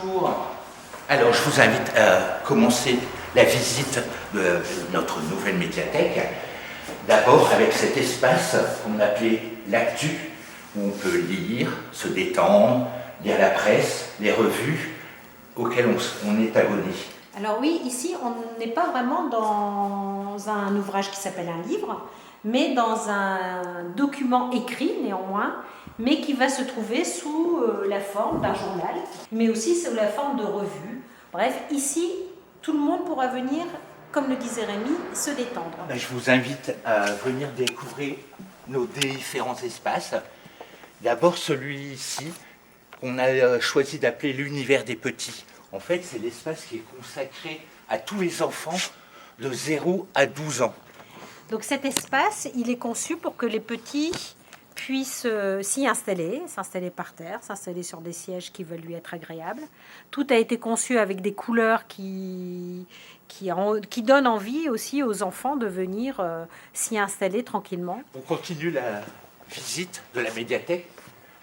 Bonjour. Alors, je vous invite à commencer la visite de notre nouvelle médiathèque. D'abord avec cet espace qu'on appelait l'actu, où on peut lire, se détendre, lire la presse, les revues auxquelles on est abonné. Alors oui, ici, on n'est pas vraiment dans un ouvrage qui s'appelle un livre, mais dans un document écrit néanmoins, mais qui va se trouver sous la forme d'un journal, mais aussi sous la forme de revue. Bref, ici, tout le monde pourra venir, comme le disait Rémi, se détendre. Je vous invite à venir découvrir nos différents espaces. D'abord celui-ci, qu'on a choisi d'appeler l'univers des petits. En fait, c'est l'espace qui est consacré à tous les enfants de 0 à 12 ans. Donc cet espace, il est conçu pour que les petits puissent s'installer par terre, s'installer sur des sièges qui veulent lui être agréables. Tout a été conçu avec des couleurs qui donnent envie aussi aux enfants de venir s'y installer tranquillement. On continue la visite de la médiathèque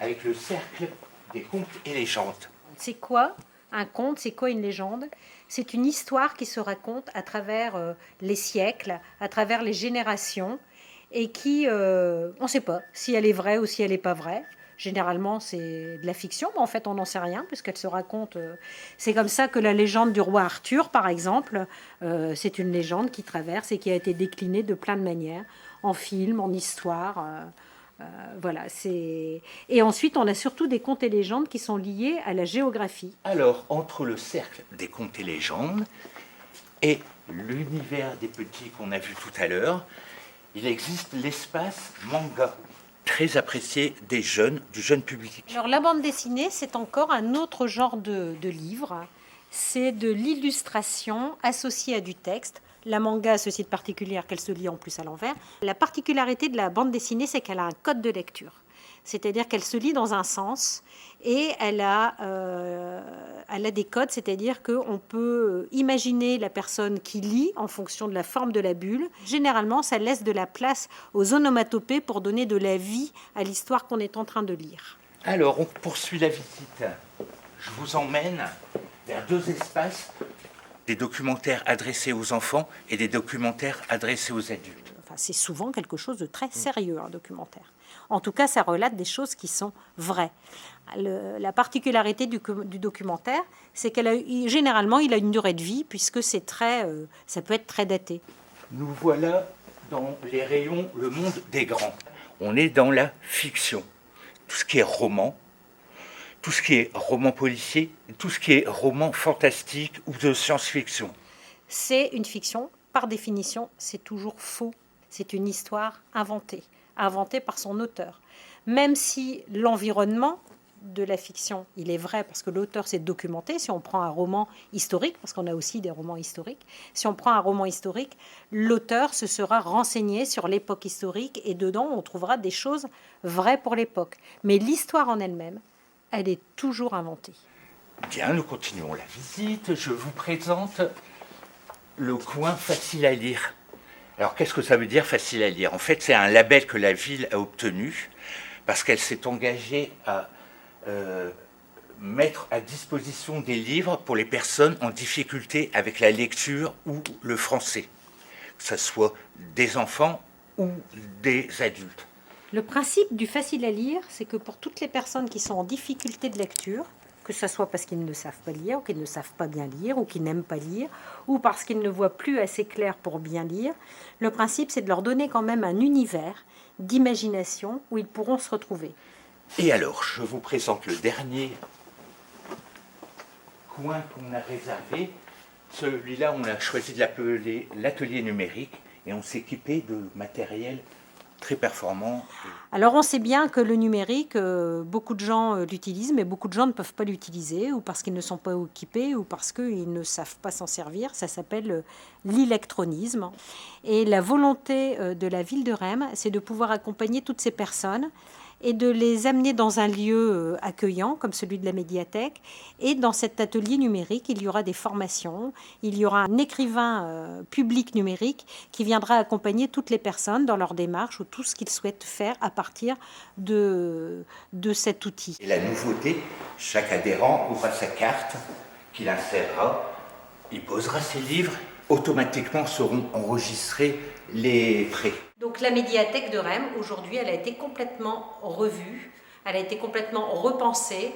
avec le cercle des contes et légendes. C'est quoi un conte? C'est quoi une légende? C'est une histoire qui se raconte à travers les siècles, à travers les générations, et qui, on ne sait pas si elle est vraie ou si elle n'est pas vraie. Généralement, c'est de la fiction, mais en fait, on n'en sait rien, puisqu'elle se raconte. C'est comme ça que la légende du roi Arthur, par exemple, c'est une légende qui traverse et qui a été déclinée de plein de manières, en film, en histoire. Voilà, c'est... Et ensuite, on a surtout des contes et légendes qui sont liés à la géographie. Alors, entre le cercle des contes et légendes et l'univers des petits qu'on a vu tout à l'heure, il existe l'espace manga, très apprécié du jeune public. Alors, la bande dessinée, c'est encore un autre genre de livre. C'est de l'illustration associée à du texte. La manga a ceci de particulier qu'elle se lit en plus à l'envers. La particularité de la bande dessinée, c'est qu'elle a un code de lecture. C'est-à-dire qu'elle se lit dans un sens et elle a des codes, c'est-à-dire qu'on peut imaginer la personne qui lit en fonction de la forme de la bulle. Généralement, ça laisse de la place aux onomatopées pour donner de la vie à l'histoire qu'on est en train de lire. Alors, on poursuit la visite. Je vous emmène vers deux espaces, des documentaires adressés aux enfants et des documentaires adressés aux adultes. Enfin, c'est souvent quelque chose de très sérieux, un documentaire. En tout cas, ça relate des choses qui sont vraies. La particularité du documentaire, c'est généralement, il a une durée de vie, puisque ça peut être très daté. Nous voilà dans les rayons Le Monde des Grands. On est dans la fiction. Tout ce qui est roman, tout ce qui est roman policier, tout ce qui est roman fantastique ou de science-fiction. C'est une fiction, par définition, c'est toujours faux. C'est une histoire inventée par son auteur. Même si l'environnement de la fiction, il est vrai parce que l'auteur s'est documenté. Si on prend un roman historique, parce qu'on a aussi des romans historiques, si on prend un roman historique, l'auteur se sera renseigné sur l'époque historique et dedans, on trouvera des choses vraies pour l'époque. Mais l'histoire en elle-même, elle est toujours inventée. Bien, nous continuons la visite. Je vous présente le coin facile à lire. Alors, qu'est-ce que ça veut dire facile à lire? En fait, c'est un label que la ville a obtenu parce qu'elle s'est engagée à mettre à disposition des livres pour les personnes en difficulté avec la lecture ou le français, que ce soit des enfants ou des adultes. Le principe du facile à lire, c'est que pour toutes les personnes qui sont en difficulté de lecture, que ce soit parce qu'ils ne savent pas lire, ou qu'ils ne savent pas bien lire, ou qu'ils n'aiment pas lire, ou parce qu'ils ne voient plus assez clair pour bien lire, le principe, c'est de leur donner quand même un univers d'imagination où ils pourront se retrouver. Et alors, je vous présente le dernier coin qu'on a réservé. Celui-là, on a choisi de l'appeler l'atelier numérique, et on s'est équipé de matériel très performant. Alors on sait bien que le numérique, beaucoup de gens l'utilisent, mais beaucoup de gens ne peuvent pas l'utiliser, ou parce qu'ils ne sont pas équipés, ou parce qu'ils ne savent pas s'en servir. Ça s'appelle l'électronisme. Et la volonté de la ville de Rheims, c'est de pouvoir accompagner toutes ces personnes et de les amener dans un lieu accueillant comme celui de la médiathèque. Et dans cet atelier numérique, il y aura des formations, il y aura un écrivain public numérique qui viendra accompagner toutes les personnes dans leur démarche ou tout ce qu'ils souhaitent faire à partir de cet outil. Et la nouveauté, chaque adhérent aura sa carte qu'il insérera, il posera ses livres, automatiquement seront enregistrés les frais. Donc la médiathèque de Rheims, aujourd'hui, elle a été complètement revue, elle a été complètement repensée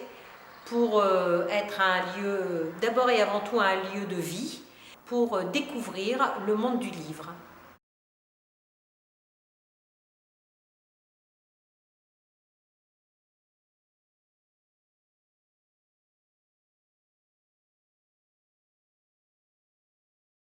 pour être un lieu, d'abord et avant tout un lieu de vie, pour découvrir le monde du livre.